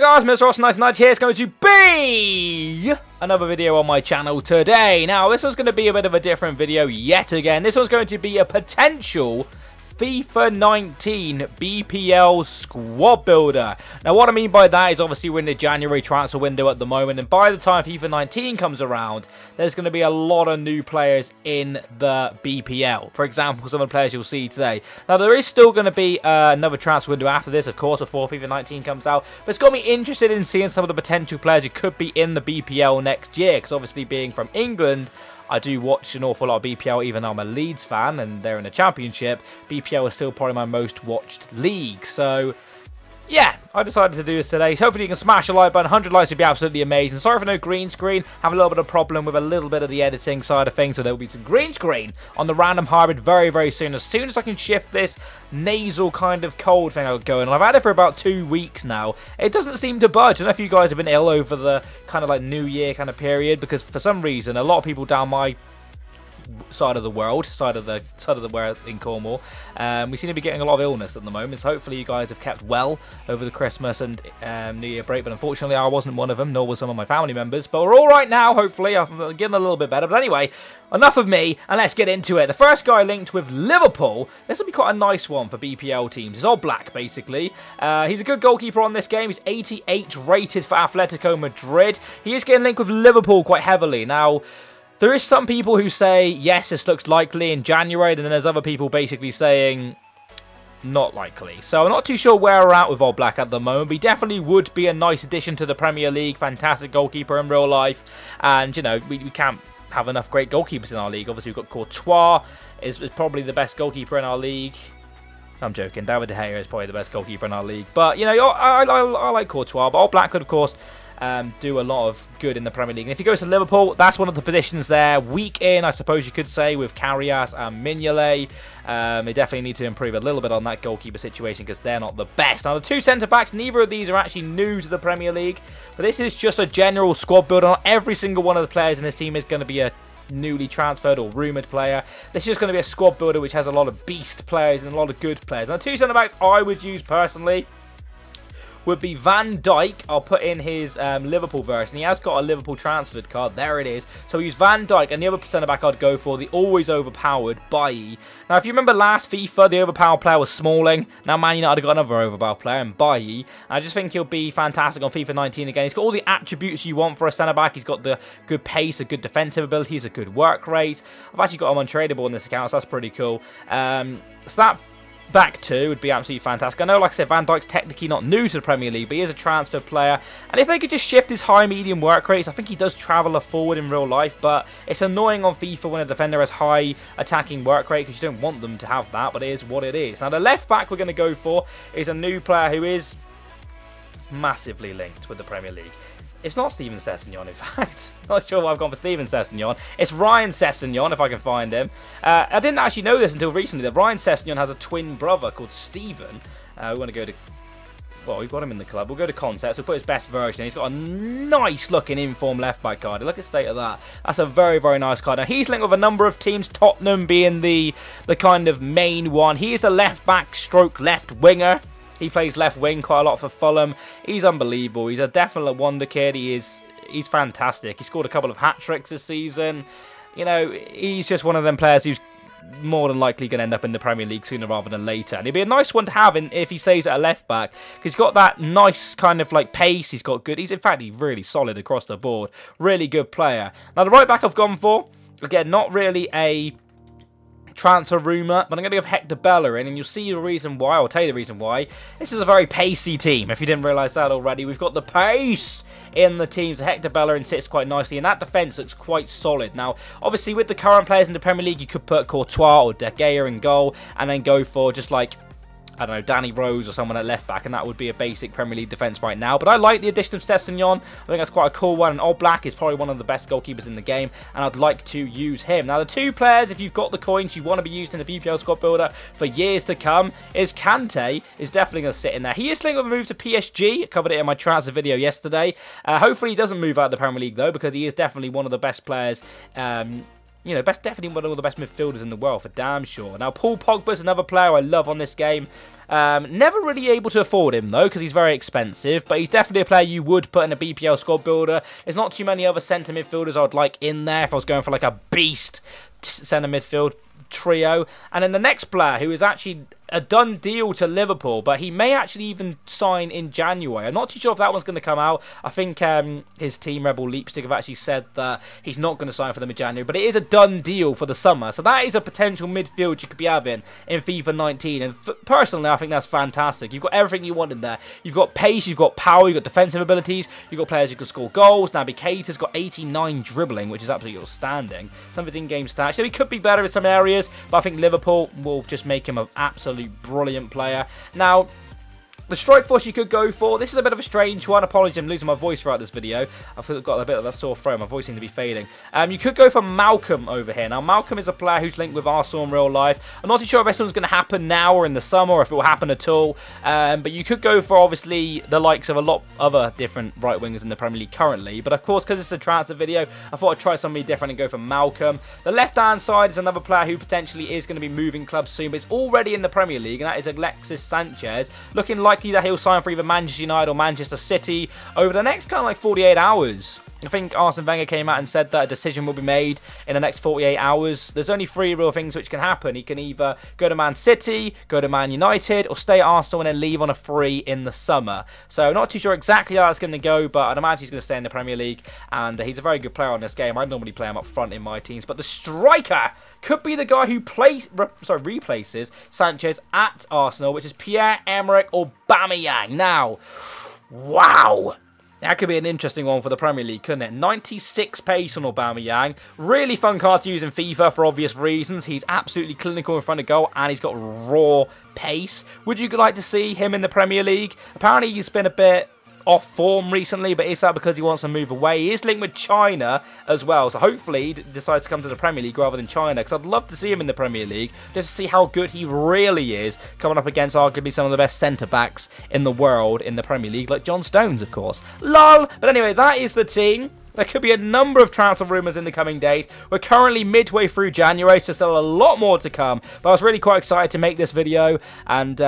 guys, Mr. Ross99 here. It's going to be another video on my channel today. Now, this one's going to be a bit of a different video yet again. This one's going to be a potential FIFA 19 BPL squad builder. Now, what I mean by that is obviously we're in the January transfer window at the moment, and by the time FIFA 19 comes around, there's going to be a lot of new players in the BPL. For example, some of the players you'll see today. Now, there is still going to be another transfer window after this, of course, before FIFA 19 comes out, but it's got me interested in seeing some of the potential players who could be in the BPL next year, because obviously being from England, I do watch an awful lot of BPL, even though I'm a Leeds fan and they're in the Championship. BPL is still probably my most watched league. So, yeah, I decided to do this today. So hopefully you can smash a like button. 100 likes would be absolutely amazing. Sorry for no green screen. Have a little bit of problem with a little bit of the editing side of things. So there will be some green screen on the Random Hybrid very, very soon. As soon as I can shift this nasal kind of cold thing I've got going. And I've had it for about 2 weeks now. It doesn't seem to budge. I don't know if you guys have been ill over the kind of like New Year kind of period. Because for some reason, a lot of people down my side of the world, side of the world in Cornwall, we seem to be getting a lot of illness at the moment, so hopefully you guys have kept well over the Christmas and New Year break, but unfortunately I wasn't one of them, nor was some of my family members, but we're all right now. Hopefully I'm getting a little bit better. But anyway, enough of me, and let's get into it. The first guy linked with Liverpool, this will be quite a nice one for BPL teams. He's all black, basically. He's a good goalkeeper on this game. He's 88 rated for Atletico Madrid. He is getting linked with Liverpool quite heavily. Now, there is some people who say, yes, this looks likely in January, and then there's other people basically saying, not likely. So I'm not too sure where we're at with All Black at the moment, but he definitely would be a nice addition to the Premier League. Fantastic goalkeeper in real life, and, you know, we can't have enough great goalkeepers in our league. Obviously, we've got Courtois, is probably the best goalkeeper in our league. I'm joking, David De Gea is probably the best goalkeeper in our league. But, you know, I like Courtois, but All Black could, of course, do a lot of good in the Premier League. And if he goes to Liverpool, that's one of the positions there. Weak in, I suppose you could say, with Karius and Mignolet. They definitely need to improve a little bit on that goalkeeper situation because they're not the best. Now, the two centre-backs, neither of these are actually new to the Premier League. But this is just a general squad builder. Not every single one of the players in this team is going to be a newly transferred or rumoured player. This is just going to be a squad builder which has a lot of beast players and a lot of good players. Now, two centre-backs I would use personally would be Van Dijk. I'll put in his Liverpool version. He has got a Liverpool transferred card. There it is. So use Van Dijk, and the other centre-back I'd go for, the always overpowered Bailly. Now, if you remember last FIFA, the overpowered player was Smalling. Now, Man United have got another overpowered player in Bailly. I just think he'll be fantastic on FIFA 19 again. He's got all the attributes you want for a centre-back. He's got the good pace, a good defensive abilities, a good work rate. I've actually got him untradeable in this account, so that's pretty cool. So that back two would be absolutely fantastic. I know, like I said, Van Dijk's technically not new to the Premier League, but he is a transfer player. And if they could just shift his high-medium work rates, I think he does travel a forward in real life, but it's annoying on FIFA when a defender has high attacking work rate because you don't want them to have that, but it is what it is. Now, the left back we're going to go for is a new player who is massively linked with the Premier League. It's not Steven Sessegnon, in fact. Not sure why I've gone for Steven Sessegnon. It's Ryan Sessegnon, if I can find him. I didn't actually know this until recently, that Ryan Sessegnon has a twin brother called Steven. We want to go to... Well, we've got him in the club. We'll go to concepts. We'll put his best version. He's got a nice-looking informed left-back card. Look at the state of that. That's a very, very nice card. Now, he's linked with a number of teams, Tottenham being the kind of main one. He is a left-back stroke left-winger. He plays left wing quite a lot for Fulham. He's unbelievable. He's a definite wonder kid. He's fantastic. He scored a couple of hat-tricks this season. You know, he's just one of them players who's more than likely going to end up in the Premier League sooner rather than later. And he'd be a nice one to have if he stays at a left back. Because he's got that nice kind of like pace. He's got good... in fact, he's really solid across the board. Really good player. Now, the right back I've gone for, again, not really a transfer rumour, but I'm going to give Hector Bellerin, and you'll see the reason why. I'll tell you the reason why. This is a very pacey team, if you didn't realise that already. We've got the pace in the team, so Hector Bellerin sits quite nicely, and that defence looks quite solid. Now, obviously, with the current players in the Premier League, you could put Courtois or De Gea in goal, and then go for just like, I don't know, Danny Rose or someone at left back, and that would be a basic Premier League defence right now. But I like the addition of Sessegnon. I think that's quite a cool one. And All Black is probably one of the best goalkeepers in the game, and I'd like to use him. Now, the two players, if you've got the coins, you want to be used in the BPL squad builder for years to come, is Kante is definitely going to sit in there. He is linked with a move to PSG. I covered it in my transfer video yesterday. Hopefully, he doesn't move out of the Premier League, though, because he is definitely one of the best players you know, definitely one of the best midfielders in the world for damn sure. Now, Paul Pogba's another player I love on this game. Never really able to afford him, though, because he's very expensive. But he's definitely a player you would put in a BPL squad builder. There's not too many other centre midfielders I would like in there if I was going for like a beast centre midfield trio. And then the next player, who is actually a done deal to Liverpool, but he may actually even sign in January. I'm not too sure if that one's going to come out. I think his team, Rebel Leapstick, have actually said that he's not going to sign for them in January, but it is a done deal for the summer. So that is a potential midfield you could be having in FIFA 19. And personally, I think that's fantastic. You've got everything you want in there. You've got pace, you've got power, you've got defensive abilities, you've got players who can score goals. Naby Keita's got 89 dribbling, which is absolutely outstanding. Some of his in-game stats. So he could be better in some areas, but I think Liverpool will just make him an absolute brilliant player. Now, the strike force you could go for, this is a bit of a strange one. Apologies, I'm losing my voice throughout this video. I've got a bit of a sore throat. My voice seems to be fading. You could go for Malcolm over here. Now, Malcolm is a player who's linked with Arsenal in real life. I'm not too sure if this one's going to happen now or in the summer, or if it will happen at all. But you could go for, obviously, the likes of a lot of other different right wingers in the Premier League currently. But, of course, because it's a transfer video, I thought I'd try something different and go for Malcolm. The left-hand side is another player who potentially is going to be moving clubs soon, but it's already in the Premier League, and that is Alexis Sanchez. Looking likely that he'll sign for either Manchester United or Manchester City over the next kind of like 48 hours. I think Arsene Wenger came out and said that a decision will be made in the next 48 hours. There's only three real things which can happen. He can either go to Man City, go to Man United, or stay at Arsenal and then leave on a free in the summer. So not too sure exactly how that's going to go, but I'd imagine he's going to stay in the Premier League, and he's a very good player on this game. I normally play him up front in my teams, but the striker could be the guy who replaces Sanchez at Arsenal, which is Pierre-Emerick Aubameyang. Now, wow! That could be an interesting one for the Premier League, couldn't it? 96 pace on Aubameyang. Really fun card to use in FIFA for obvious reasons. He's absolutely clinical in front of goal, and he's got raw pace. Would you like to see him in the Premier League? Apparently, he's been a bit off form recently, but is that because he wants to move away? He is linked with China as well, so hopefully he decides to come to the Premier League rather than China, because I'd love to see him in the Premier League, just to see how good he really is, coming up against arguably some of the best centre-backs in the world in the Premier League, like John Stones, of course. LOL! But anyway, that is the team. There could be a number of transfer rumours in the coming days. We're currently midway through January, so still a lot more to come. But I was really quite excited to make this video. And,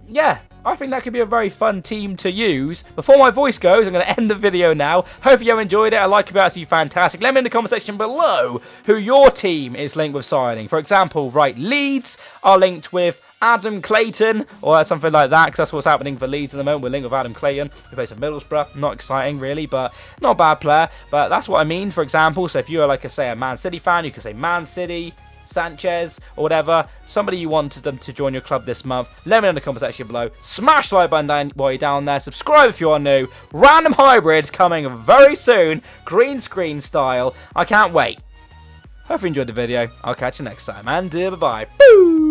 yeah, I think that could be a very fun team to use. Before my voice goes, I'm going to end the video now. Hope you have enjoyed it. I like it absolutely fantastic. Let me know in the comment section below who your team is linked with signing. For example, right, Leeds are linked with Adam Clayton, or something like that, because that's what's happening for Leeds at the moment. We're linked with Adam Clayton, who plays for Middlesbrough. Not exciting, really, but not a bad player. But that's what I mean, for example. So if you're, like I say, a Man City fan, you can say Man City, Sanchez, or whatever. Somebody you wanted them to join your club this month. Let me know in the comment section below. Smash the like button down while you're down there. Subscribe if you are new. Random Hybrids coming very soon. Green screen style. I can't wait. Hope you enjoyed the video. I'll catch you next time. And bye-bye. Boo!